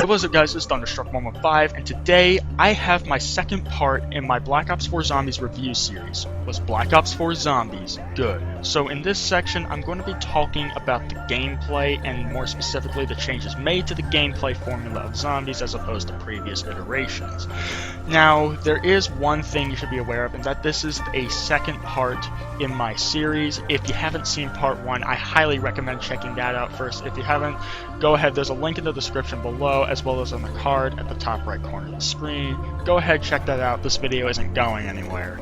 what's up guys, it's Thunderstruck115, and today I have my second part in my Black Ops 4 Zombies review series. Was Black Ops 4 Zombies good? So in this section, I'm going to be talking about the gameplay, and more specifically the changes made to the gameplay formula of Zombies as opposed to previous iterations. Now, there is one thing you should be aware of, and that this is a second part in my series. If you haven't seen part 1, I highly recommend checking that out first. If you haven't, go ahead, there's a link in the description below, as well as on the card at the top right corner of the screen. Go ahead, check that out. This video isn't going anywhere.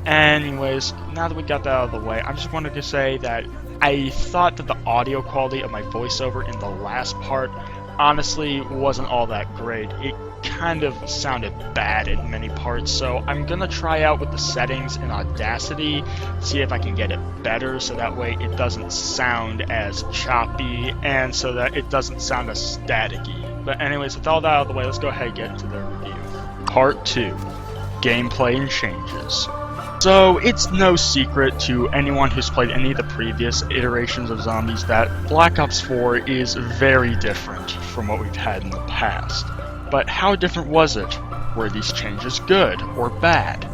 Anyways, now that we got that out of the way, I just wanted to say that I thought that the audio quality of my voiceover in the last part honestly wasn't all that great. It kind of sounded bad in many parts, so I'm gonna try out with the settings in Audacity, see if I can get it better so that way it doesn't sound as choppy and so that it doesn't sound as staticky. But anyways, with all that out of the way, let's go ahead and get into the review. Part 2. Gameplay and changes. So, it's no secret to anyone who's played any of the previous iterations of Zombies that Black Ops 4 is very different from what we've had in the past. But how different was it? Were these changes good or bad?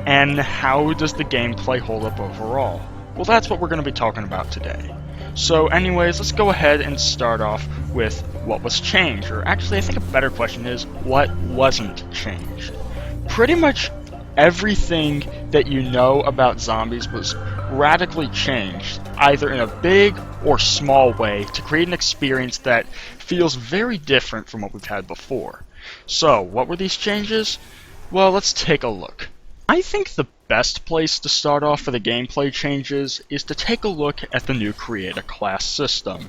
And how does the gameplay hold up overall? Well, that's what we're going to be talking about today. So anyways, let's go ahead and start off with what was changed. Or actually, I think a better question is, what wasn't changed? Pretty much everything that you know about Zombies was radically changed, either in a big or small way, to create an experience that feels very different from what we've had before. So, what were these changes? Well, let's take a look. I think the best place to start off for the gameplay changes is to take a look at the new Create a Class system.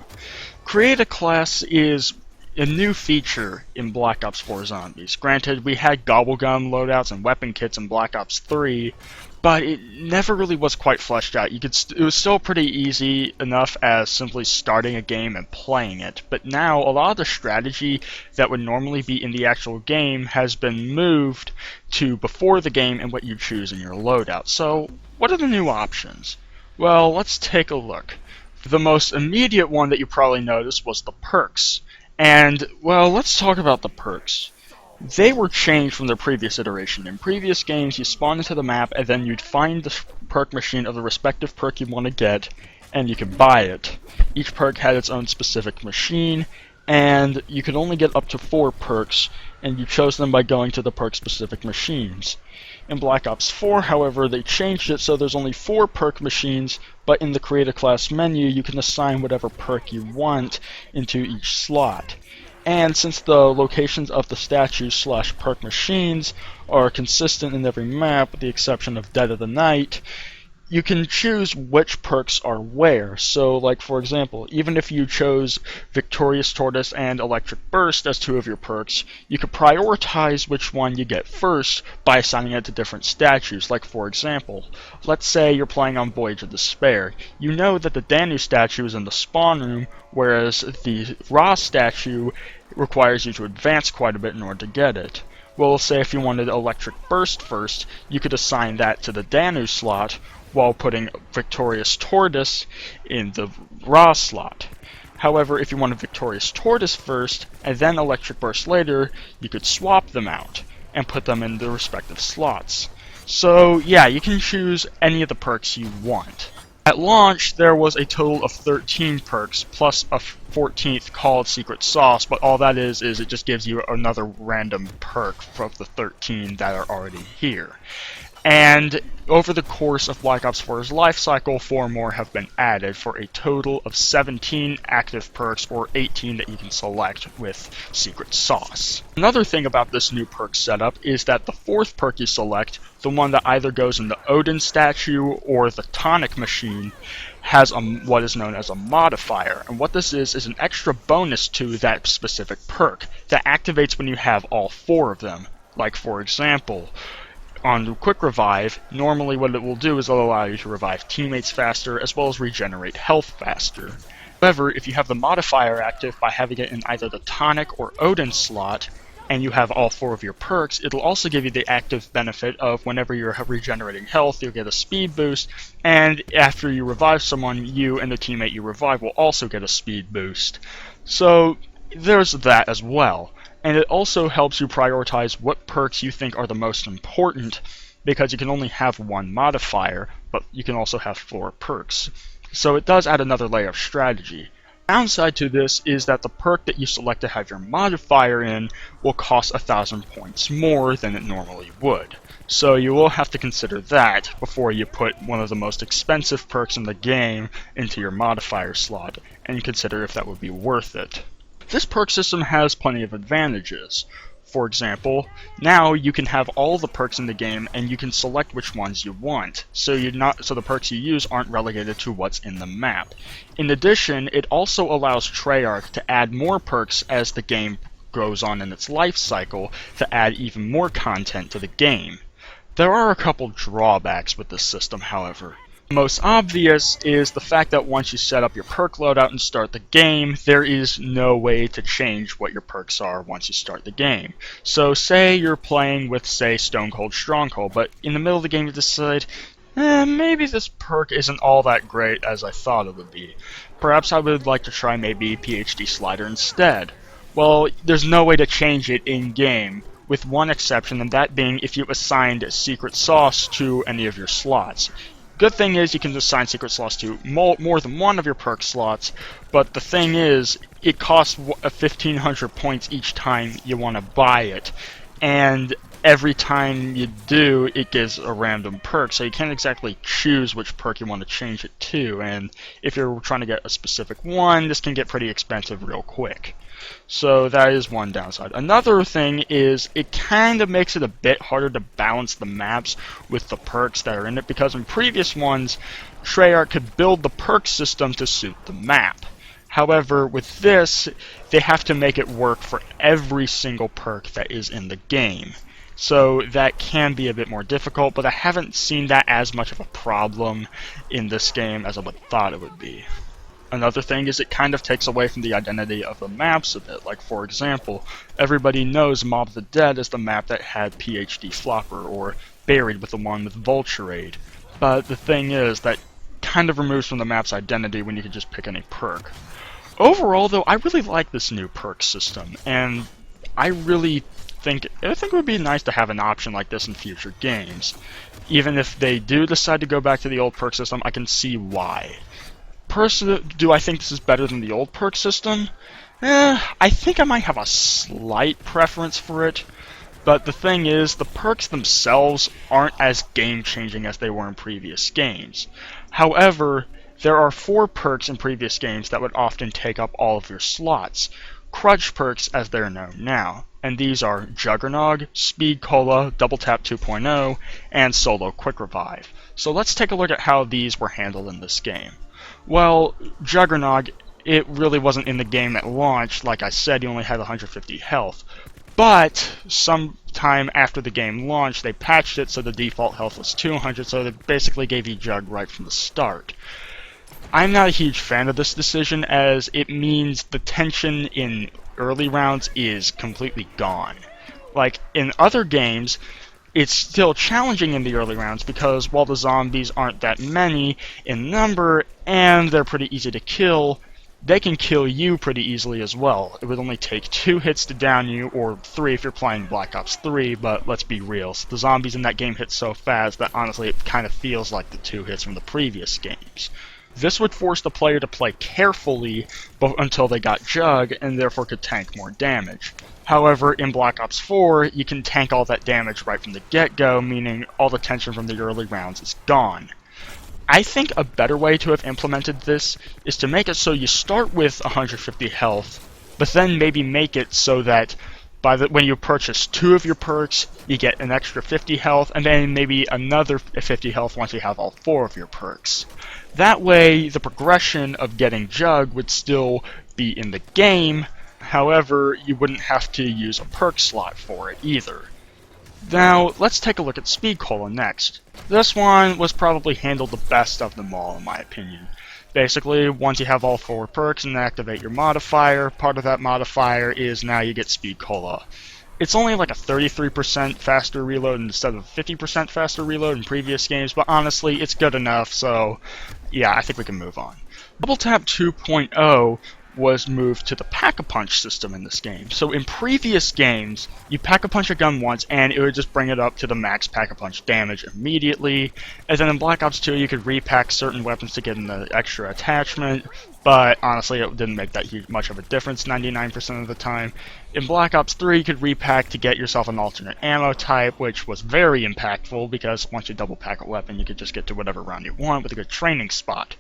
Create a Class is a new feature in Black Ops 4 Zombies. Granted, we had gobblegum loadouts and weapon kits in Black Ops 3, but it never really was quite fleshed out. It was still pretty easy enough as simply starting a game and playing it, but now a lot of the strategy that would normally be in the actual game has been moved to before the game and what you choose in your loadout. So, what are the new options? Well, let's take a look. The most immediate one that you probably noticed was the perks. And, well, let's talk about the perks. They were changed from their previous iteration. In previous games, you spawn into the map, and then you'd find the perk machine of the respective perk you want to get, and you could buy it. Each perk had its own specific machine, and you could only get up to 4 perks, and you chose them by going to the perk-specific machines. In Black Ops 4, however, they changed it so there's only 4 perk machines, but in the Create a Class menu, you can assign whatever perk you want into each slot. And since the locations of the statues/perk machines are consistent in every map, with the exception of Dead of the Night, you can choose which perks are where. So, like for example, even if you chose Victorious Tortoise and Electric Burst as 2 of your perks, you could prioritize which one you get first by assigning it to different statues. Like for example, let's say you're playing on Voyage of Despair. You know that the Danu statue is in the spawn room, whereas the Ra statue requires you to advance quite a bit in order to get it. Well, say if you wanted Electric Burst first, you could assign that to the Danu slot, while putting Victorious Tortoise in the Ra slot. However, if you wanted Victorious Tortoise first, and then Electric Burst later, you could swap them out, and put them in the respective slots. So, yeah, you can choose any of the perks you want. At launch, there was a total of 13 perks, plus a 14th called Secret Sauce, but all that is it just gives you another random perk from the 13 that are already here. And over the course of Black Ops 4's life cycle, 4 more have been added for a total of 17 active perks, or 18 that you can select with Secret Sauce. Another thing about this new perk setup is that the 4th perk you select, the one that either goes in the Odin statue or the Tonic machine, has what is known as a modifier. And what this is an extra bonus to that specific perk that activates when you have all 4 of them. Like for example, on Quick Revive, normally what it will do is it'll allow you to revive teammates faster as well as regenerate health faster. However, if you have the modifier active by having it in either the Tonic or Odin slot, and you have all 4 of your perks, it'll also give you the active benefit of whenever you're regenerating health, you'll get a speed boost, and after you revive someone, you and the teammate you revive will also get a speed boost. So there's that as well. And it also helps you prioritize what perks you think are the most important, because you can only have one modifier, but you can also have 4 perks. So it does add another layer of strategy. Downside to this is that the perk that you select to have your modifier in will cost 1,000 points more than it normally would. So you will have to consider that before you put one of the most expensive perks in the game into your modifier slot, and consider if that would be worth it. This perk system has plenty of advantages. For example, now you can have all the perks in the game and you can select which ones you want, so the perks you use aren't relegated to what's in the map. In addition, it also allows Treyarch to add more perks as the game goes on in its life cycle to add even more content to the game. There are a couple drawbacks with this system, however. The most obvious is the fact that once you set up your perk loadout and start the game, there is no way to change what your perks are once you start the game. So say you're playing with, say, Stone Cold Stronghold, but in the middle of the game you decide, maybe this perk isn't all that great as I thought it would be. Perhaps I would like to try maybe PhD Slider instead. Well, there's no way to change it in-game, with one exception, and that being if you assigned Secret Sauce to any of your slots. Good thing is you can assign Secret Sauce to more than one of your perk slots, but the thing is, it costs 1,500 points each time you want to buy it, and every time you do, it gives a random perk, so you can't exactly choose which perk you want to change it to, and if you're trying to get a specific one, this can get pretty expensive real quick. So that is one downside. Another thing is it kind of makes it a bit harder to balance the maps with the perks that are in it, because in previous ones, Treyarch could build the perk system to suit the map. However, with this, they have to make it work for every single perk that is in the game. So that can be a bit more difficult, but I haven't seen that as much of a problem in this game as I would thought it would be. Another thing is it kind of takes away from the identity of the maps a bit. Like, for example, everybody knows Mob of the Dead is the map that had PhD Flopper, or Buried with the one with Vulture Aid. But the thing is, that kind of removes from the map's identity when you can just pick any perk. Overall, though, I really like this new perk system, and I think it would be nice to have an option like this in future games. Even if they do decide to go back to the old perk system, I can see why. Personally, do I think this is better than the old perk system? I think I might have a slight preference for it, but the thing is, the perks themselves aren't as game-changing as they were in previous games. However, there are 4 perks in previous games that would often take up all of your slots, crutch perks as they're known now, and these are Juggernog, Speed Cola, Double Tap 2.0, and Solo Quick Revive. So let's take a look at how these were handled in this game. Well, Juggernog, it really wasn't in the game at launch. Like I said, you only had 150 health. But sometime after the game launched, they patched it so the default health was 200, so they basically gave you Jug right from the start. I'm not a huge fan of this decision, as it means the tension in early rounds is completely gone. Like, in other games, it's still challenging in the early rounds because while the zombies aren't that many in number and they're pretty easy to kill, they can kill you pretty easily as well. It would only take 2 hits to down you, or 3 if you're playing Black Ops 3, but let's be real, the zombies in that game hit so fast that honestly it kind of feels like the 2 hits from the previous games. This would force the player to play carefully until they got Jug, and therefore could tank more damage. However, in Black Ops 4, you can tank all that damage right from the get-go, meaning all the tension from the early rounds is gone. I think a better way to have implemented this is to make it so you start with 150 health, but then maybe make it so that when you purchase 2 of your perks, you get an extra 50 health, and then maybe another 50 health once you have all 4 of your perks. That way, the progression of getting Jug would still be in the game, however, you wouldn't have to use a perk slot for it either. Now, let's take a look at Speed Cola next. This one was probably handled the best of them all, in my opinion. Basically, once you have all 4 perks and activate your modifier, part of that modifier is now you get Speed Cola. It's only like a 33% faster reload instead of 50% faster reload in previous games, but honestly, it's good enough, so yeah, I think we can move on. Double Tap 2.0 was moved to the Pack-a-Punch system in this game. So in previous games, you Pack-a-Punch a gun once and it would just bring it up to the max Pack-a-Punch damage immediately. And then in Black Ops 2, you could repack certain weapons to get an extra attachment, but honestly, it didn't make that much of a difference 99% of the time. In Black Ops 3, you could repack to get yourself an alternate ammo type, which was very impactful because once you double pack a weapon, you could just get to whatever round you want with a good training spot.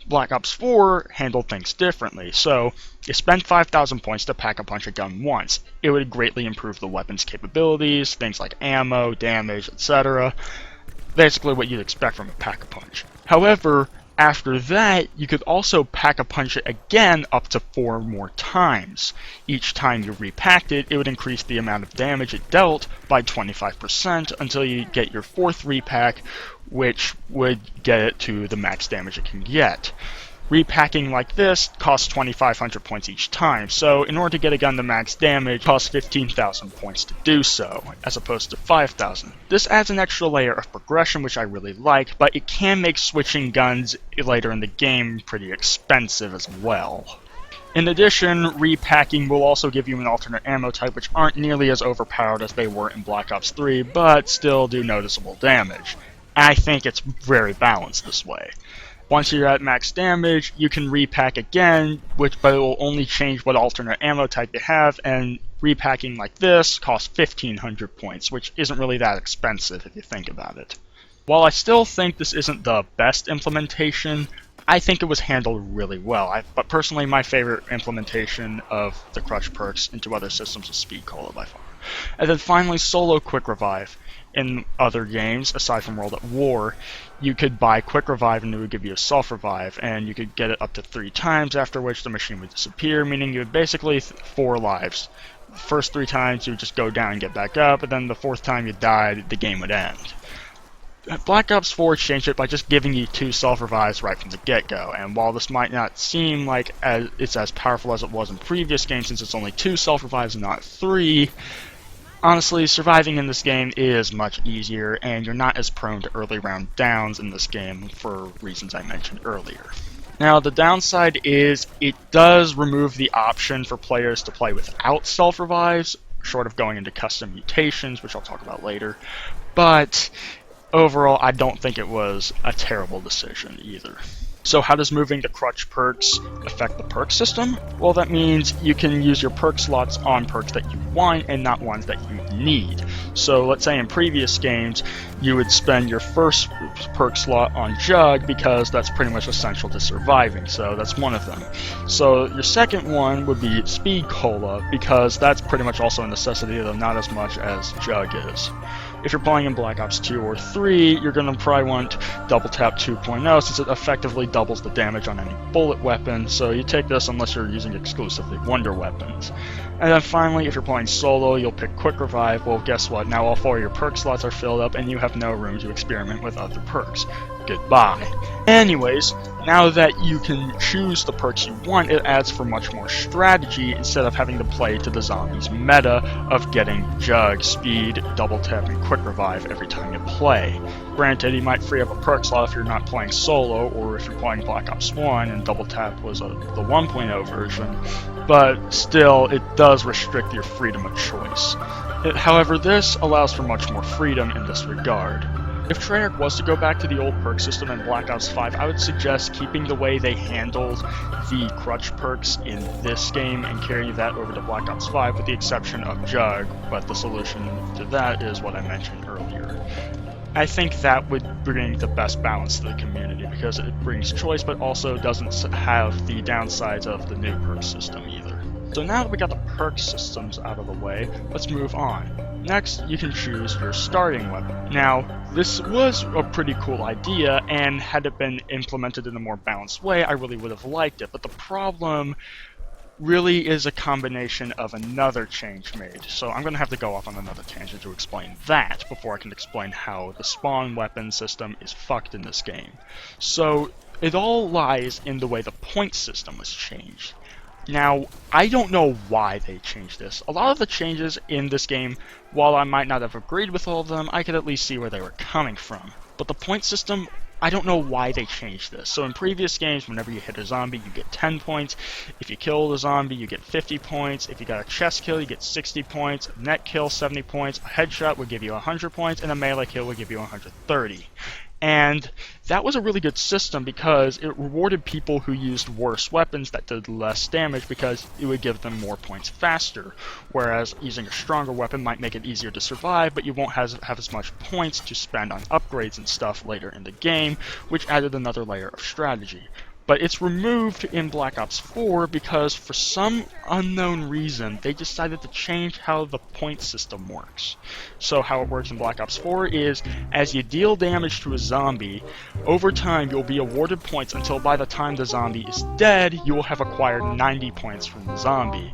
Black Ops 4 handled things differently, so you spend 5,000 points to Pack-a-Punch a gun once. It would greatly improve the weapon's capabilities, things like ammo, damage, etc. Basically what you'd expect from a Pack-a-Punch. However, after that, you could also Pack-a-Punch it again up to 4 more times. Each time you repacked it, it would increase the amount of damage it dealt by 25% until you get your 4th repack, which would get it to the max damage it can get. Repacking like this costs 2,500 points each time, so in order to get a gun to max damage, it costs 15,000 points to do so, as opposed to 5,000. This adds an extra layer of progression, which I really like, but it can make switching guns later in the game pretty expensive as well. In addition, repacking will also give you an alternate ammo type, which aren't nearly as overpowered as they were in Black Ops 3, but still do noticeable damage. I think it's very balanced this way. Once you're at max damage, you can repack again, but it will only change what alternate ammo type you have, and repacking like this costs 1,500 points, which isn't really that expensive if you think about it. While I still think this isn't the best implementation, I think it was handled really well. But personally, my favorite implementation of the crutch perks into other systems is Speed Cola by far. And then finally, Solo Quick Revive. In other games, aside from World at War, you could buy Quick Revive and it would give you a Self Revive, and you could get it up to 3 times, after which the machine would disappear, meaning you had basically 4 lives. The first 3 times you would just go down and get back up, and then the 4th time you died, the game would end. Black Ops 4 changed it by just giving you 2 self-revives right from the get-go, and while this might not seem like it's as powerful as it was in previous games since it's only 2 self-revives and not 3, honestly, surviving in this game is much easier, and you're not as prone to early round downs in this game for reasons I mentioned earlier. Now, the downside is it does remove the option for players to play without self-revives, short of going into custom mutations, which I'll talk about later, but overall, I don't think it was a terrible decision either. So how does moving the crutch perks affect the perk system? Well, that means you can use your perk slots on perks that you want and not ones that you need. So let's say in previous games, you would spend your first perk slot on Jug because that's pretty much essential to surviving, so that's one of them. So your second one would be Speed Cola because that's pretty much also a necessity, though not as much as Jug is. If you're playing in Black Ops 2 or 3, you're going to probably want Double Tap 2.0 since it effectively doubles the damage on any bullet weapon, so you take this unless you're using exclusively wonder weapons. And then finally, if you're playing solo, you'll pick Quick Revive. Well, guess what? Now all 4 of your perk slots are filled up and you have no room to experiment with other perks. Goodbye. Anyways, now that you can choose the perks you want, it adds for much more strategy instead of having to play to the zombies meta of getting Jug, Speed, Double Tap, and Quick Revive every time you play. Granted, you might free up a perk slot if you're not playing solo, or if you're playing Black Ops 1 and Double Tap was the 1.0 version, but still, it does restrict your freedom of choice. However, this allows for much more freedom in this regard. If Treyarch was to go back to the old perk system in Black Ops 5, I would suggest keeping the way they handled the crutch perks in this game and carrying that over to Black Ops 5 with the exception of Jug, but the solution to that is what I mentioned earlier. I think that would bring the best balance to the community because it brings choice but also doesn't have the downsides of the new perk system either. So now that we got the perk systems out of the way, let's move on. Next, you can choose your starting weapon. Now, this was a pretty cool idea, and had it been implemented in a more balanced way, I really would have liked it, but the problem really is a combination of another change made. So I'm going to have to go off on another tangent to explain that before I can explain how the spawn weapon system is fucked in this game. So it all lies in the way the point system was changed. Now, I don't know why they changed this. A lot of the changes in this game, while I might not have agreed with all of them, I could at least see where they were coming from. But the point system, I don't know why they changed this. So in previous games, whenever you hit a zombie, you get 10 points. If you kill the zombie, you get 50 points. If you got a chest kill, you get 60 points. A net kill, 70 points. A headshot would give you 100 points, and a melee kill would give you 130. And that was a really good system because it rewarded people who used worse weapons that did less damage because it would give them more points faster. Whereas using a stronger weapon might make it easier to survive, but you won't have as much points to spend on upgrades and stuff later in the game, which added another layer of strategy. But it's removed in Black Ops 4 because for some unknown reason they decided to change how the point system works. So how it works in Black Ops 4 is as you deal damage to a zombie, over time you'll be awarded points until by the time the zombie is dead, you will have acquired 90 points from the zombie.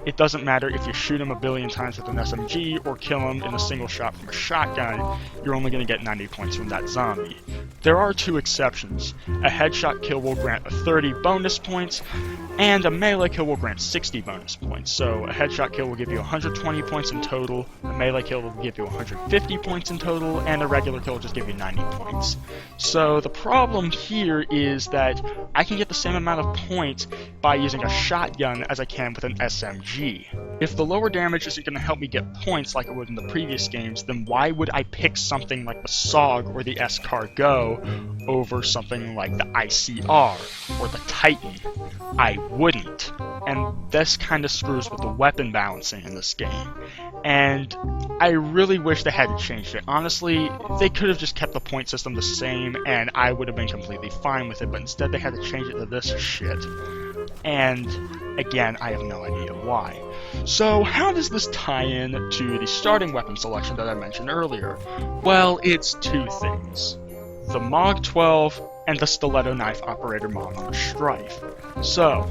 It doesn't matter if you shoot him a billion times with an SMG or kill him in a single shot from a shotgun, you're only going to get 90 points from that zombie. There are two exceptions. A headshot kill will grant a 30 bonus points, and a melee kill will grant 60 bonus points. So a headshot kill will give you 120 points in total, a melee kill will give you 150 points in total, and a regular kill will just give you 90 points. So the problem here is that I can get the same amount of points by using a shotgun as I can with an SMG. If the lower damage isn't going to help me get points like it would in the previous games, then why would I pick something like the SOG or the SCAR-GO over something like the ICR or the Titan? I wouldn't. And this kind of screws with the weapon balancing in this game. And I really wish they hadn't changed it. Honestly, they could have just kept the point system the same and I would have been completely fine with it, but instead they had to change it to this shit. And again, I have no idea why. So how does this tie in to the starting weapon selection that I mentioned earlier? Well, it's two things. The MOG 12 and the stiletto knife operator mod on the Strife. So,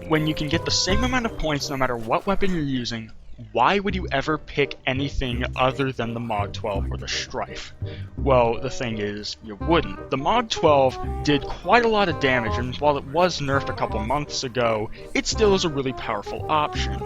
when you can get the same amount of points no matter what weapon you're using, why would you ever pick anything other than the MOG 12 or the Strife? Well, the thing is, you wouldn't. The MOG 12 did quite a lot of damage, and while it was nerfed a couple months ago, it still is a really powerful option.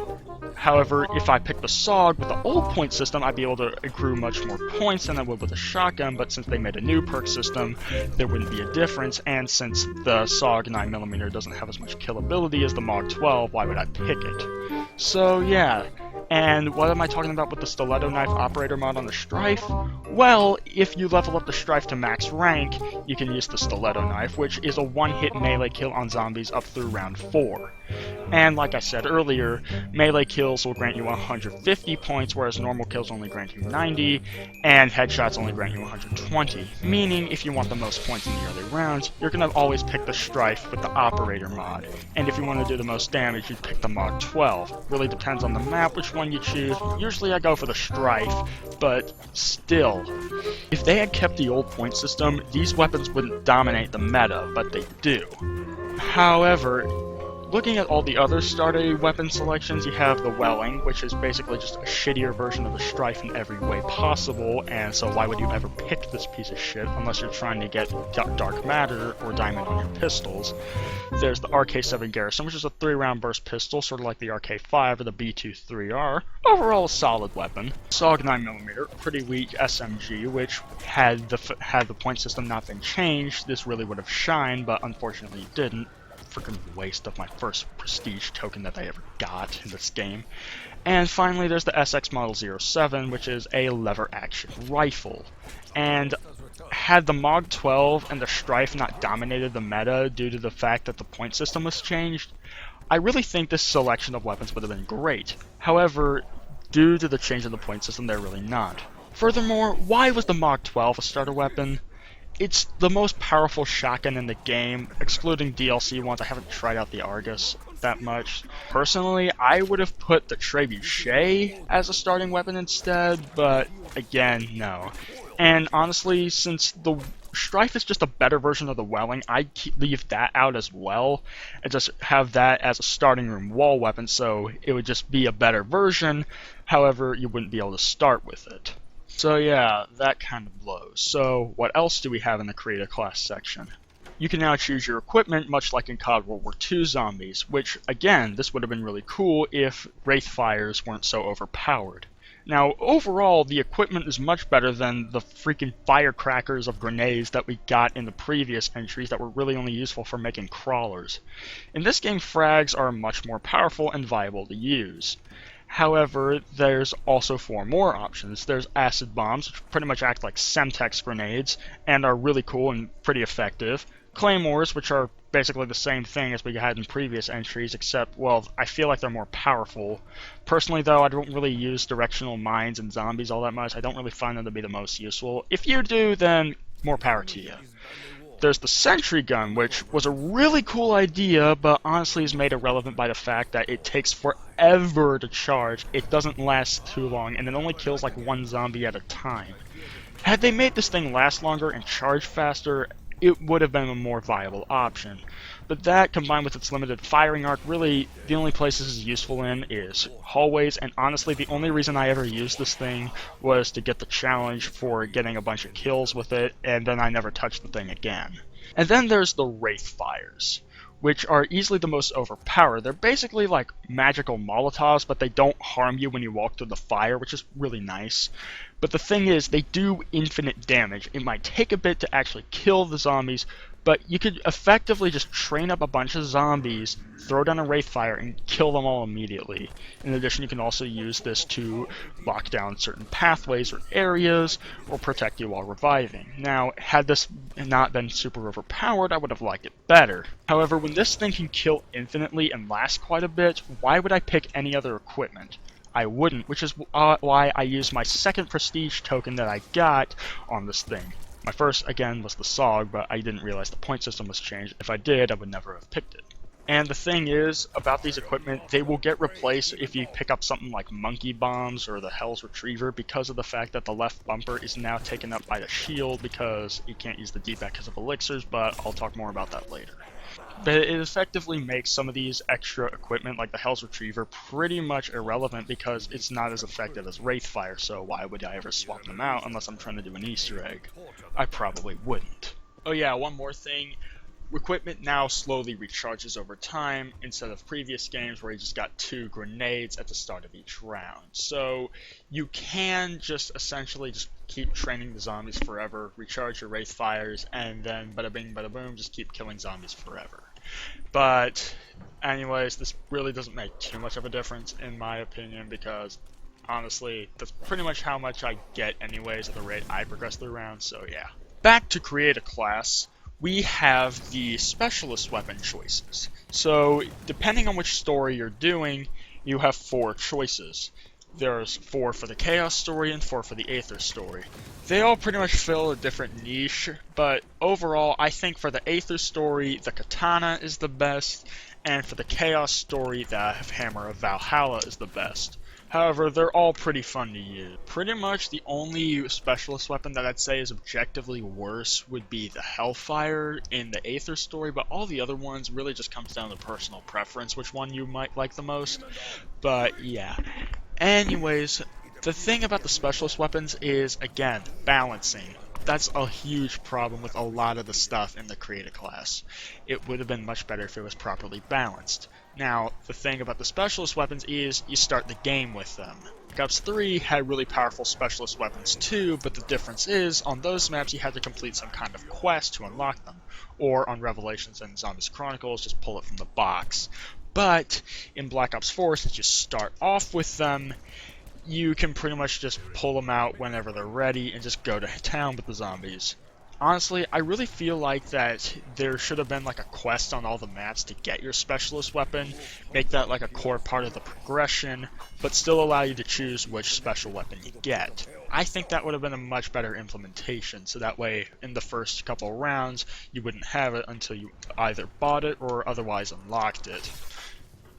However, if I picked the SOG with the old point system, I'd be able to accrue much more points than I would with a shotgun, but since they made a new perk system, there wouldn't be a difference, and since the SOG 9mm doesn't have as much killability as the MOG 12, why would I pick it? So yeah. And what am I talking about with the stiletto knife operator mod on the Strife? Well, if you level up the Strife to max rank, you can use the stiletto knife, which is a one-hit melee kill on zombies up through round 4. And like I said earlier, melee kills will grant you 150 points, whereas normal kills only grant you 90, and headshots only grant you 120. Meaning, if you want the most points in the early rounds, you're going to always pick the Strife with the operator mod. And if you want to do the most damage, you'd pick the MOG 12. Really depends on the map which one you choose. Usually I go for the Strife, but still. If they had kept the old point system, these weapons wouldn't dominate the meta, but they do. However, looking at all the other starter weapon selections, you have the Welling, which is basically just a shittier version of the Strife in every way possible, and so why would you ever pick this piece of shit unless you're trying to get Dark Matter or Diamond on your pistols. There's the RK7 Garrison, which is a 3-round burst pistol, sort of like the RK5 or the B23R. Overall, a solid weapon. SOG 9mm, a pretty weak SMG, which had the point system not been changed, this really would have shined, but unfortunately it didn't. Freaking waste of my first prestige token that I ever got in this game. And finally there's the SX Model 07, which is a lever action rifle. And had the MOG 12 and the Strife not dominated the meta due to the fact that the point system was changed, I really think this selection of weapons would have been great. However, due to the change in the point system, they're really not. Furthermore, why was the MOG 12 a starter weapon? It's the most powerful shotgun in the game, excluding DLC ones. I haven't tried out the Argus that much. Personally, I would have put the Trebuchet as a starting weapon instead, but again, no. And honestly, since the Strife is just a better version of the Welling, I'd leave that out as well, and just have that as a starting room wall weapon, so it would just be a better version, however, you wouldn't be able to start with it. So yeah, that kind of blows. So what else do we have in the creator class section? You can now choose your equipment, much like in COD World War II Zombies, which, again, this would have been really cool if Wraithfires weren't so overpowered. Now, overall, the equipment is much better than the freaking firecrackers of grenades that we got in the previous entries that were really only useful for making crawlers. In this game, frags are much more powerful and viable to use. However, there's also 4 more options. There's acid bombs, which pretty much act like Semtex grenades and are really cool and pretty effective. Claymores, which are basically the same thing as we had in previous entries, except, well, I feel like they're more powerful. Personally, though, I don't really use directional mines and zombies all that much. I don't really find them to be the most useful. If you do, then more power to you. There's the sentry gun, which was a really cool idea, but honestly is made irrelevant by the fact that it takes forever to charge, it doesn't last too long, and it only kills like 1 zombie at a time. Had they made this thing last longer and charge faster, it would have been a more viable option. But that, combined with its limited firing arc, really, the only places it's useful in is hallways, and honestly, the only reason I ever used this thing was to get the challenge for getting a bunch of kills with it, and then I never touched the thing again. And then there's the Wraithfires, which are easily the most overpowered. They're basically like magical Molotovs, but they don't harm you when you walk through the fire, which is really nice. But the thing is, they do infinite damage. It might take a bit to actually kill the zombies, but you could effectively just train up a bunch of zombies, throw down a Wraithfire, and kill them all immediately. In addition, you can also use this to lock down certain pathways or areas, or protect you while reviving. Now, had this not been super overpowered, I would have liked it better. However, when this thing can kill infinitely and last quite a bit, why would I pick any other equipment? I wouldn't, which is why I used my second prestige token that I got on this thing. My first, again, was the SOG, but I didn't realize the point system was changed. If I did, I would never have picked it. And the thing is, about these equipment, they will get replaced if you pick up something like Monkey Bombs or the Hell's Retriever because of the fact that the left bumper is now taken up by the shield because you can't use the D-pad because of elixirs, but I'll talk more about that later. But it effectively makes some of these extra equipment, like the Hell's Retriever, pretty much irrelevant because it's not as effective as Wraithfire, so why would I ever swap them out unless I'm trying to do an Easter egg? I probably wouldn't. Oh yeah, one more thing. Equipment now slowly recharges over time instead of previous games where you just got 2 grenades at the start of each round. So you can just essentially just keep training the zombies forever, recharge your Wraithfires, and then bada bing bada boom, just keep killing zombies forever. But anyways, this really doesn't make too much of a difference in my opinion because honestly, that's pretty much how much I get anyways at the rate I progress through rounds, so yeah. Back to create a class. We have the specialist weapon choices. So, depending on which story you're doing, you have 4 choices. There's 4 for the Chaos story and 4 for the Aether story. They all pretty much fill a different niche, but overall, I think for the Aether story, the Katana is the best, and for the Chaos story, the Hammer of Valhalla is the best. However, they're all pretty fun to use. Pretty much the only specialist weapon that I'd say is objectively worse would be the Hellfire in the Aether story, but all the other ones really just comes down to personal preference, which one you might like the most. But yeah. Anyways, the thing about the specialist weapons is, again, balancing. That's a huge problem with a lot of the stuff in the creator class. It would have been much better if it was properly balanced. Now, the thing about the specialist weapons is you start the game with them. Black Ops 3 had really powerful specialist weapons too, but the difference is, on those maps you had to complete some kind of quest to unlock them. Or on Revelations and Zombies Chronicles, just pull it from the box. But in Black Ops 4, since you start off with them, you can pretty much just pull them out whenever they're ready and just go to town with the zombies. Honestly, I really feel like that there should have been like a quest on all the maps to get your specialist weapon, make that like a core part of the progression, but still allow you to choose which special weapon you get. I think that would have been a much better implementation, so that way in the first couple rounds you wouldn't have it until you either bought it or otherwise unlocked it.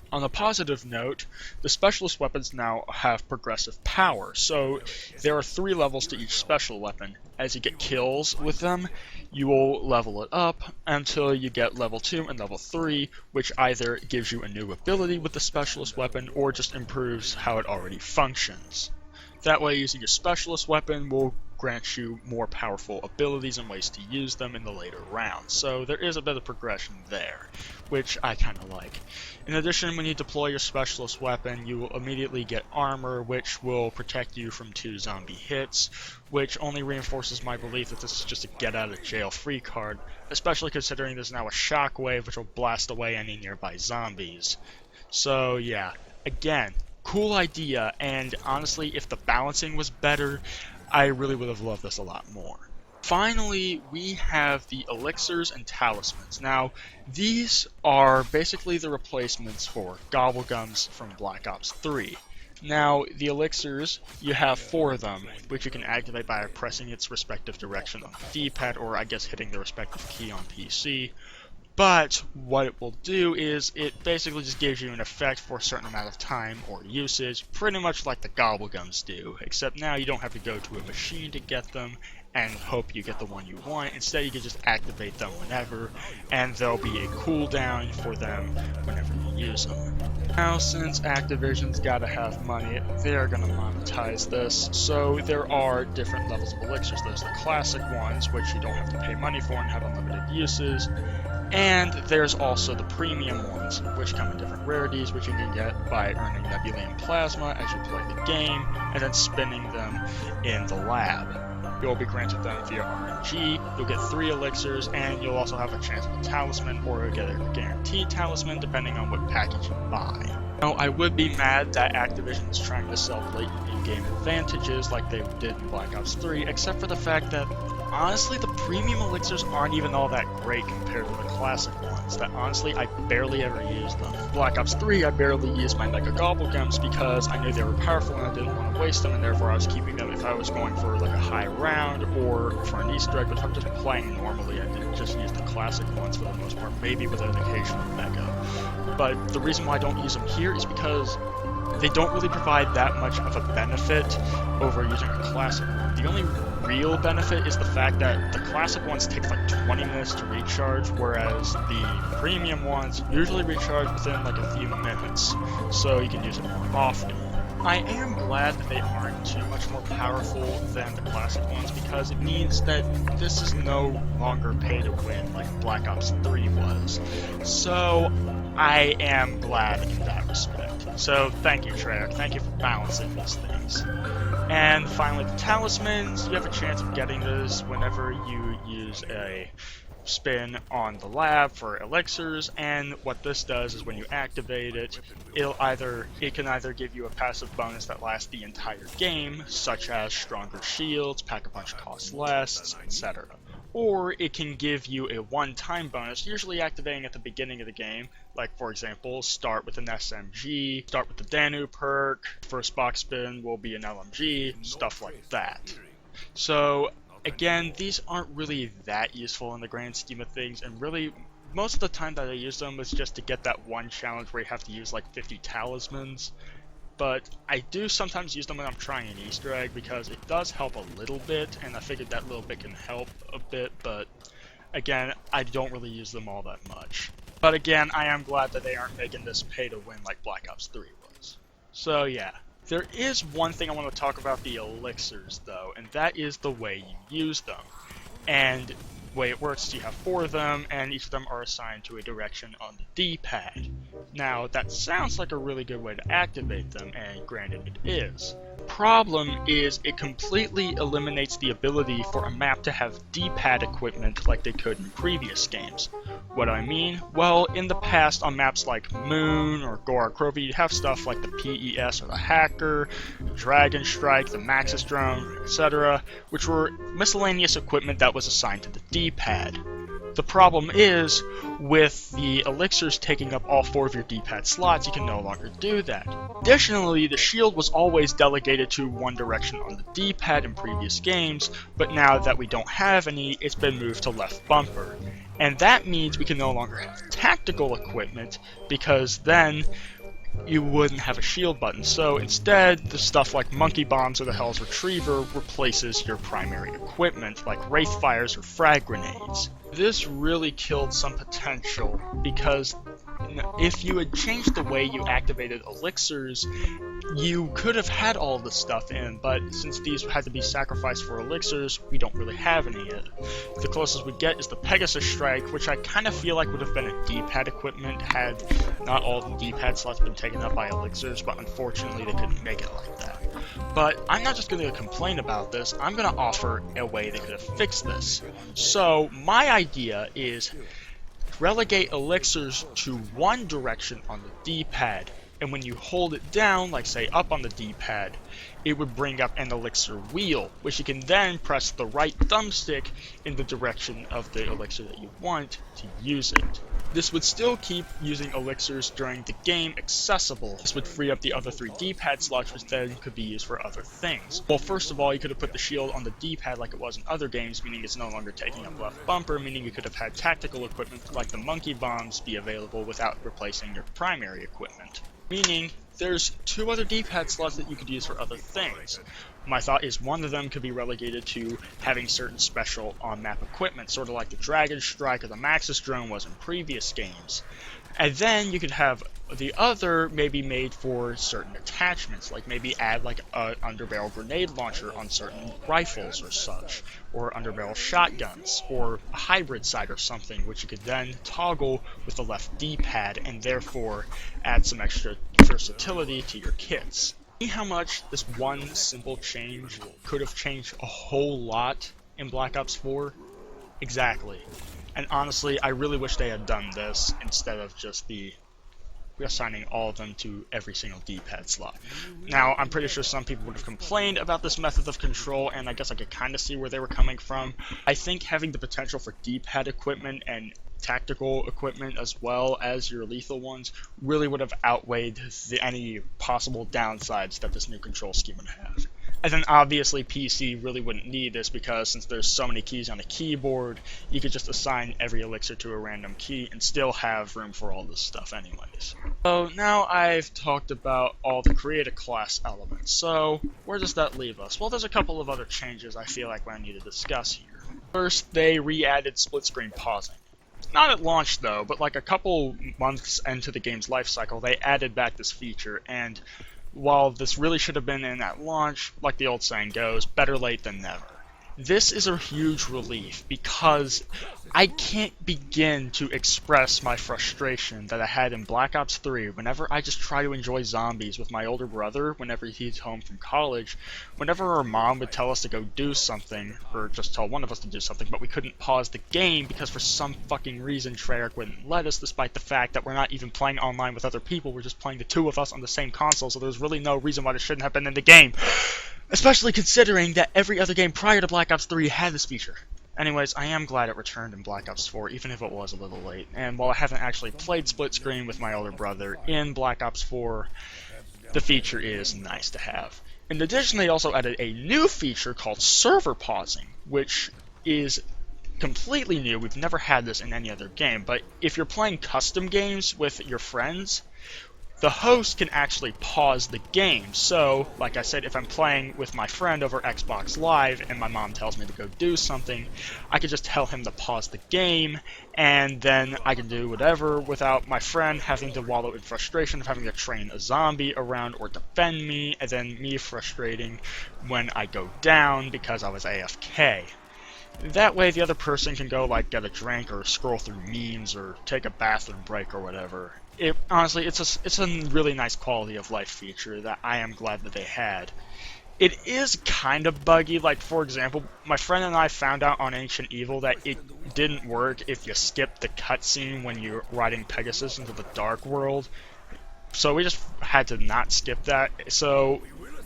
On a positive note, the specialist weapons now have progressive power, so there are 3 levels to each special weapon. As you get kills with them, you will level it up until you get level 2 and level 3, which either gives you a new ability with the specialist weapon or just improves how it already functions. That way, using your specialist weapon will grants you more powerful abilities and ways to use them in the later rounds. So there is a bit of progression there, which I kind of like. In addition, when you deploy your specialist weapon, you will immediately get armor, which will protect you from 2 zombie hits, which only reinforces my belief that this is just a get-out-of-jail-free card, especially considering there's now a shockwave which will blast away any nearby zombies. So yeah, again, cool idea, and honestly, if the balancing was better, I really would have loved this a lot more. Finally, we have the elixirs and talismans. Now, these are basically the replacements for gobblegums from Black Ops 3. Now, the elixirs, you have 4 of them, which you can activate by pressing its respective direction on the D-pad, or I guess hitting the respective key on PC. But what it will do is it basically just gives you an effect for a certain amount of time or usage, pretty much like the gobblegums do, except now you don't have to go to a machine to get them and hope you get the one you want. Instead, you can just activate them whenever, and there'll be a cooldown for them whenever you use them. Now, since Activision's gotta have money, they're gonna monetize this, so there are different levels of elixirs. There's the classic ones, which you don't have to pay money for and have unlimited uses, and there's also the premium ones, which come in different rarities, which you can get by earning Nebulae and Plasma as you play the game, and then spinning them in the lab. You'll be granted them via RNG, you'll get 3 elixirs, and you'll also have a chance of a talisman, or you'll get a guaranteed talisman depending on what package you buy. Now, I would be mad that Activision is trying to sell blatant in-game advantages like they did in Black Ops 3, except for the fact that, honestly, the premium elixirs aren't even all that great compared to the classic ones, that honestly, I barely ever used them. Black Ops 3, I barely used my Mega Gobblegums because I knew they were powerful and I didn't want to waste them, and therefore I was keeping them if I was going for like a high round or for an Easter egg, but if I'm just playing normally, I did just use the classic ones for the most part, maybe with an occasional Mega. But the reason why I don't use them here is because they don't really provide that much of a benefit over using a classic one. The only real benefit is the fact that the classic ones take like 20 minutes to recharge, whereas the premium ones usually recharge within like a few minutes, so you can use it more often. I am glad that they aren't too much more powerful than the classic ones, because it means that this is no longer pay to win like Black Ops 3 was. So I am glad in that respect. So thank you, Treyarch. Thank you for balancing these things. And finally, the talismans. You have a chance of getting this whenever you use a spin on the lab for elixirs, and what this does is when you activate it, it can either give you a passive bonus that lasts the entire game, such as stronger shields, pack-a-punch costs less, etc. Or it can give you a one-time bonus, usually activating at the beginning of the game, like for example, start with an SMG, start with the Danu perk, first box spin will be an LMG, stuff like that. So again, these aren't really that useful in the grand scheme of things, and really, most of the time that I use them is just to get that one challenge where you have to use like 50 talismans. But I do sometimes use them when I'm trying an Easter egg, because it does help a little bit, and I figured that little bit can help a bit, but again, I don't really use them all that much. But again, I am glad that they aren't making this pay to win like Black Ops 3 was. So yeah. There is one thing I want to talk about the elixirs though, and that is the way you use them. And the way it works is you have 4 of them, and each of them are assigned to a direction on the D-pad. Now, that sounds like a really good way to activate them, and granted it is. Problem is, it completely eliminates the ability for a map to have D-pad equipment like they could in previous games. What do I mean? Well, in the past on maps like Moon or Gora Krovi, you'd have stuff like the PES or the Hacker, Dragon Strike, the Maxis Drone, etc., which were miscellaneous equipment that was assigned to the D-pad. The problem is, with the elixirs taking up all 4 of your D-pad slots, you can no longer do that. Additionally, the shield was always delegated to one direction on the D-pad in previous games, but now that we don't have any, it's been moved to left bumper. And that means we can no longer have tactical equipment, because then you wouldn't have a shield button. So instead, the stuff like Monkey Bombs or the Hell's Retriever replaces your primary equipment, like Wraithfires or frag grenades. This really killed some potential, because if you had changed the way you activated elixirs, you could have had all the stuff in, but since these had to be sacrificed for elixirs, we don't really have any yet. The closest we get is the Pegasus Strike, which I kind of feel like would have been a D-pad equipment had not all the D-pad slots been taken up by elixirs, but unfortunately they couldn't make it like that. But I'm not just going to complain about this, I'm going to offer a way they could have fixed this. So my idea is relegate elixirs to one direction on the D-pad, and when you hold it down, like say up on the D-pad, it would bring up an elixir wheel, which you can then press the right thumbstick in the direction of the elixir that you want to use it. This would still keep using elixirs during the game accessible. This would free up the other 3 D-pad slots, which then could be used for other things. Well, first of all, you could have put the shield on the D-pad like it was in other games, meaning it's no longer taking up left bumper, meaning you could have had tactical equipment like the monkey bombs be available without replacing your primary equipment. Meaning, there's 2 other D-pad slots that you could use for other things. My thought is one of them could be relegated to having certain special on-map equipment, sort of like the Dragon Strike or the Maxis Drone was in previous games. And then you could have the other maybe made for certain attachments, like maybe add like an underbarrel grenade launcher on certain rifles or such, or underbarrel shotguns, or a hybrid sight or something, which you could then toggle with the left D-pad and therefore add some extra versatility to your kits. See how much this one simple change could have changed a whole lot in Black Ops 4? Exactly. And honestly, I really wish they had done this instead of just assigning all of them to every single D-pad slot. Now, I'm pretty sure some people would have complained about this method of control, and I guess I could kind of see where they were coming from. I think having the potential for D-pad equipment and tactical equipment as well as your lethal ones really would have outweighed any possible downsides that this new control scheme would have. And then obviously PC really wouldn't need this because since there's so many keys on a keyboard, you could just assign every elixir to a random key and still have room for all this stuff anyways. So now I've talked about all the create a class elements, so where does that leave us? Well, there's a couple of other changes I feel like I need to discuss here. First, they re-added split screen pausing. Not at launch though, but like a couple months into the game's life cycle, they added back this feature, and while this really should have been in at launch, like the old saying goes, better late than never. This is a huge relief because I can't begin to express my frustration that I had in Black Ops 3 whenever I just try to enjoy zombies with my older brother whenever he's home from college. Whenever our mom would tell us to go do something, or just tell one of us to do something, but we couldn't pause the game because for some fucking reason Treyarch wouldn't let us, despite the fact that we're not even playing online with other people, we're just playing the 2 of us on the same console, so there's really no reason why this shouldn't have been in the game. Especially considering that every other game prior to Black Ops 3 had this feature. Anyways, I am glad it returned in Black Ops 4, even if it was a little late. And while I haven't actually played split screen with my older brother in Black Ops 4, the feature is nice to have. In addition, they also added a new feature called server pausing, which is completely new. We've never had this in any other game, but if you're playing custom games with your friends, the host can actually pause the game. So, like I said, if I'm playing with my friend over Xbox Live and my mom tells me to go do something, I can just tell him to pause the game, and then I can do whatever without my friend having to wallow in frustration of having to train a zombie around or defend me, and then me frustrating when I go down because I was AFK. That way the other person can go like get a drink or scroll through memes or take a bathroom break or whatever. Honestly, it's a really nice quality of life feature that I am glad that they had. It is kind of buggy, like for example, my friend and I found out on Ancient Evil that it didn't work if you skipped the cutscene when you're riding Pegasus into the Dark World. So we just had to not skip that. So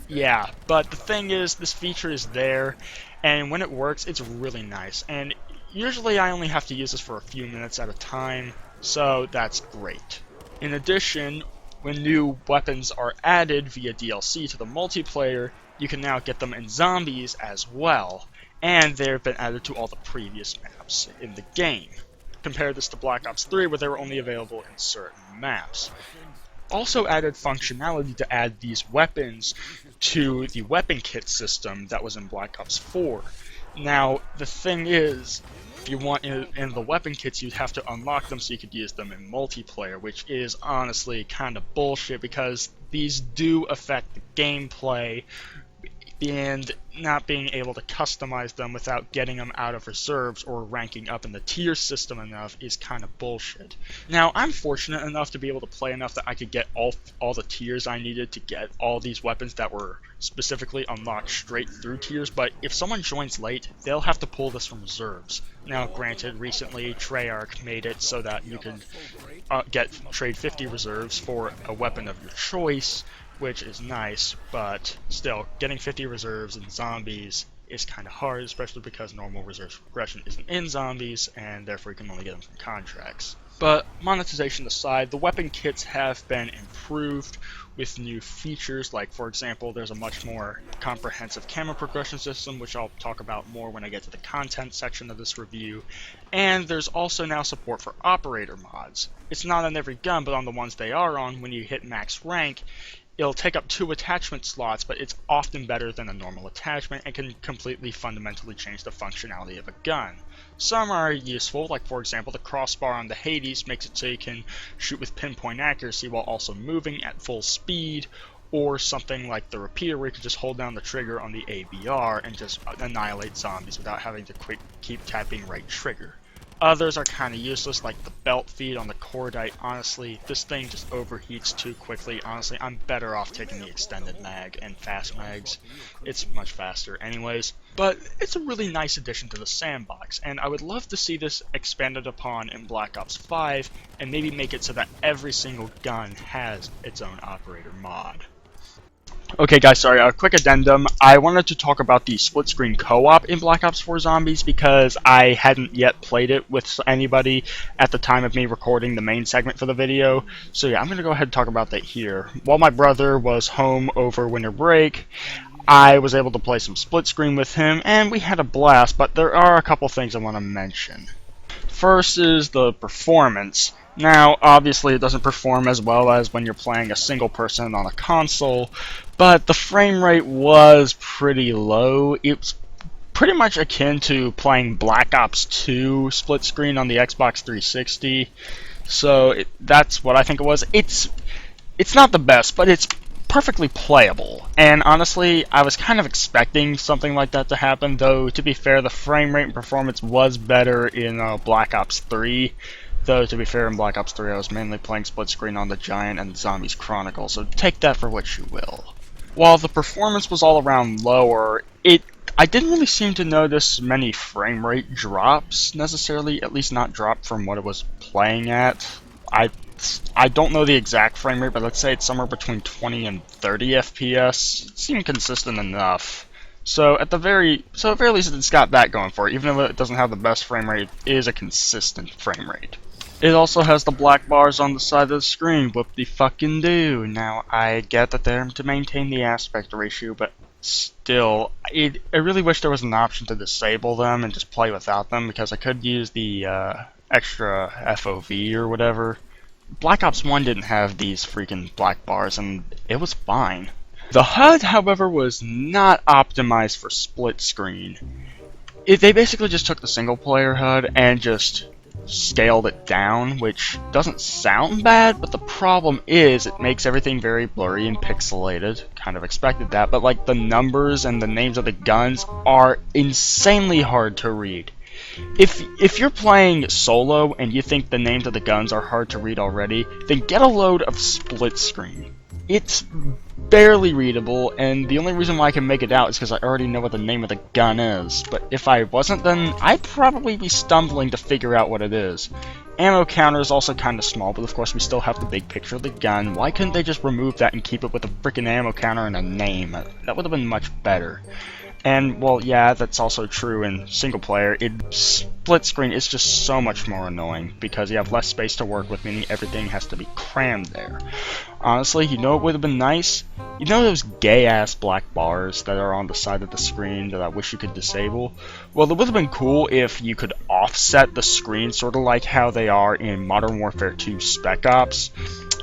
yeah, but the thing is, this feature is there, and when it works, it's really nice. And usually I only have to use this for a few minutes at a time, so that's great. In addition, when new weapons are added via DLC to the multiplayer, you can now get them in zombies as well, and they've been added to all the previous maps in the game. Compare this to Black Ops 3, where they were only available in certain maps. Also added functionality to add these weapons to the weapon kit system that was in Black Ops 4. Now, the thing is, If you want in the weapon kits, you'd have to unlock them so you could use them in multiplayer, which is honestly kind of bullshit because these do affect the gameplay, and not being able to customize them without getting them out of reserves or ranking up in the tier system enough is kind of bullshit. Now, I'm fortunate enough to be able to play enough that I could get all the tiers I needed to get all these weapons that were specifically unlocked straight through tiers, but if someone joins late, they'll have to pull this from reserves. Now, granted, recently Treyarch made it so that you can trade 50 reserves for a weapon of your choice, which is nice, but still, getting 50 reserves in Zombies is kind of hard, especially because normal reserves progression isn't in Zombies, and therefore you can only get them from contracts. But monetization aside, the weapon kits have been improved with new features, like for example, there's a much more comprehensive camo progression system, which I'll talk about more when I get to the content section of this review, and there's also now support for operator mods. It's not on every gun, but on the ones they are on, when you hit max rank, it'll take up 2 attachment slots, but it's often better than a normal attachment and can completely fundamentally change the functionality of a gun. Some are useful, like for example the crossbar on the Hades makes it so you can shoot with pinpoint accuracy while also moving at full speed, or something like the repeater where you can just hold down the trigger on the ABR and just annihilate zombies without having to keep tapping right trigger. Others are kind of useless, like the belt feed on the Cordite. Honestly, this thing just overheats too quickly. Honestly, I'm better off taking the extended mag and fast mags. It's much faster anyways. But it's a really nice addition to the sandbox, and I would love to see this expanded upon in Black Ops 5, and maybe make it so that every single gun has its own operator mod. Okay guys, sorry, a quick addendum. I wanted to talk about the split screen co-op in Black Ops 4 Zombies because I hadn't yet played it with anybody at the time of me recording the main segment for the video. So yeah, I'm going to go ahead and talk about that here. While my brother was home over winter break, I was able to play some split screen with him, and we had a blast, but there are a couple things I want to mention. First is the performance. Now, obviously it doesn't perform as well as when you're playing a single person on a console, but the frame rate was pretty low. It's pretty much akin to playing Black Ops 2 split screen on the Xbox 360, so that's what I think it was. It's not the best, but it's perfectly playable, and honestly, I was kind of expecting something like that to happen, though to be fair, the frame rate and performance was better in Black Ops 3. Though, to be fair, in Black Ops 3, I was mainly playing split screen on the Giant and Zombies Chronicle, so take that for what you will. While the performance was all around lower, I didn't really seem to notice many frame rate drops, necessarily, at least not dropped from what it was playing at. I don't know the exact frame rate, but let's say it's somewhere between 20 and 30 FPS. It seemed consistent enough. So at the very least, it's got that going for it. Even though it doesn't have the best frame rate, it is a consistent frame rate. It also has the black bars on the side of the screen. Whoop-de-fucking-do. Now, I get that they're to maintain the aspect ratio, but still, I really wish there was an option to disable them and just play without them, because I could use the extra FOV or whatever. Black Ops 1 didn't have these freaking black bars, and it was fine. The HUD, however, was not optimized for split screen. They basically just took the single player HUD and just scaled it down, which doesn't sound bad, but the problem is it makes everything very blurry and pixelated. Kind of expected that, but like the numbers and the names of the guns are insanely hard to read. If you're playing solo and you think the names of the guns are hard to read already, then get a load of split screen. It's barely readable, and the only reason why I can make it out is because I already know what the name of the gun is. But if I wasn't, then I'd probably be stumbling to figure out what it is. Ammo counter is also kind of small, but of course we still have the big picture of the gun. Why couldn't they just remove that and keep it with a freaking ammo counter and a name? That would have been much better. And, well, yeah, that's also true in single player. In split screen, it's just so much more annoying because you have less space to work with, meaning everything has to be crammed there. Honestly, you know what would have been nice? You know those gay-ass black bars that are on the side of the screen that I wish you could disable? Well, it would have been cool if you could offset the screen, sort of like how they are in Modern Warfare 2 Spec Ops.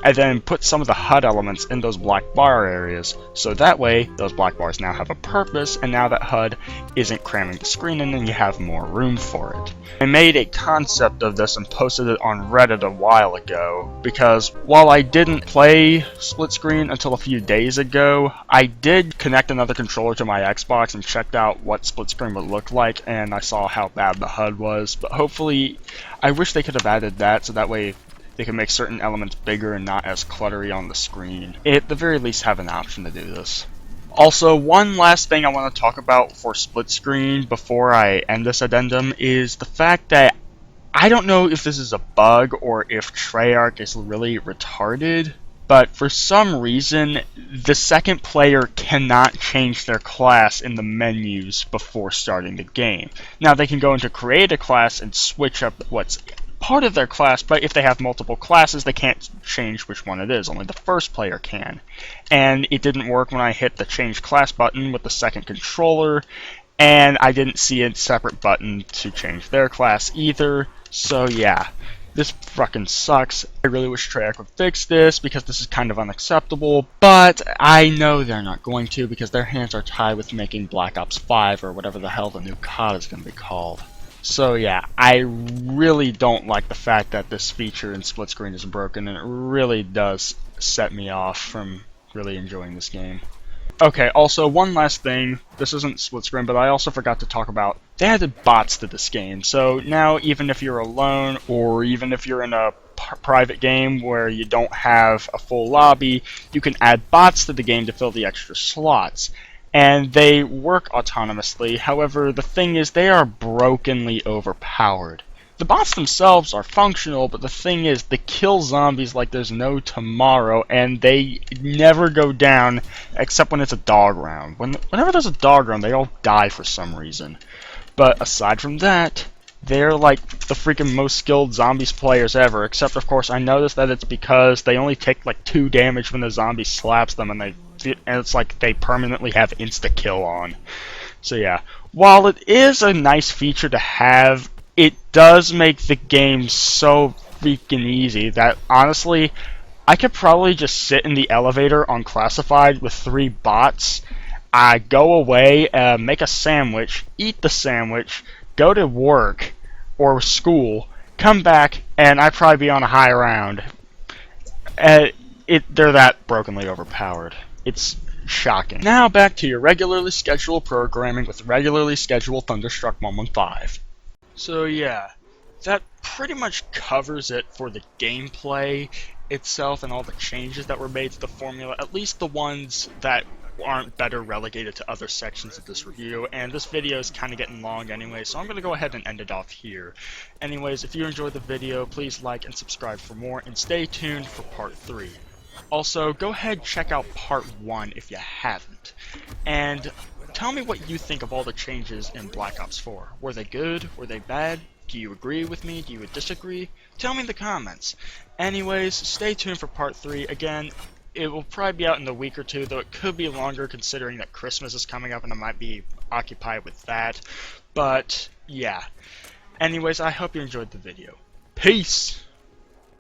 and then put some of the HUD elements in those black bar areas, so that way those black bars now have a purpose, and now that HUD isn't cramming the screen and then you have more room for it. I made a concept of this and posted it on Reddit a while ago, because while I didn't play split screen until a few days ago, I did connect another controller to my Xbox and checked out what split screen would look like, and I saw how bad the HUD was. But hopefully, I wish they could have added that, so that way they can make certain elements bigger and not as cluttery on the screen. At the very least, have an option to do this. Also, one last thing I want to talk about for split screen before I end this addendum is the fact that I don't know if this is a bug or if Treyarch is really retarded, but for some reason, the second player cannot change their class in the menus before starting the game. Now, they can go into create a class and switch up what's part of their class, but if they have multiple classes, they can't change which one it is. Only the first player can. And it didn't work when I hit the change class button with the second controller, and I didn't see a separate button to change their class either. So yeah, this fucking sucks. I really wish Treyarch would fix this because this is kind of unacceptable, but I know they're not going to because their hands are tied with making Black Ops 5 or whatever the hell the new COD is going to be called. So yeah, I really don't like the fact that this feature in split screen is broken, and it really does set me off from really enjoying this game. Okay, also one last thing, this isn't split screen, but I also forgot to talk about, they added bots to this game, so now even if you're alone, or even if you're in a private game where you don't have a full lobby, you can add bots to the game to fill the extra slots. And they work autonomously, however, the thing is they are brokenly overpowered. The bots themselves are functional, but the thing is they kill zombies like there's no tomorrow, and they never go down except when it's a dog round. Whenever there's a dog round, they all die for some reason. But aside from that, they're like the freaking most skilled zombies players ever, except of course I noticed that it's because they only take like 2 damage when the zombie slaps them, and it's like they permanently have insta-kill on. So yeah, while it is a nice feature to have, it does make the game so freaking easy that honestly, I could probably just sit in the elevator on Classified with 3 bots, go away, make a sandwich, eat the sandwich, go to work or school, come back, and I'd probably be on a high round. They're that brokenly overpowered. It's shocking. Now back to your regularly scheduled programming with regularly scheduled Thunderstruck 115. So yeah, that pretty much covers it for the gameplay itself and all the changes that were made to the formula, at least the ones that aren't better relegated to other sections of this review, and this video is kind of getting long anyway, so I'm going to go ahead and end it off here. Anyways, if you enjoyed the video, please like and subscribe for more, and stay tuned for part 3. Also, go ahead and check out part 1 if you haven't, and tell me what you think of all the changes in Black Ops 4. Were they good? Were they bad? Do you agree with me? Do you disagree? Tell me in the comments. Anyways, stay tuned for part 3. Again, it will probably be out in a week or 2, though it could be longer considering that Christmas is coming up and I might be occupied with that. But, yeah. Anyways, I hope you enjoyed the video. Peace!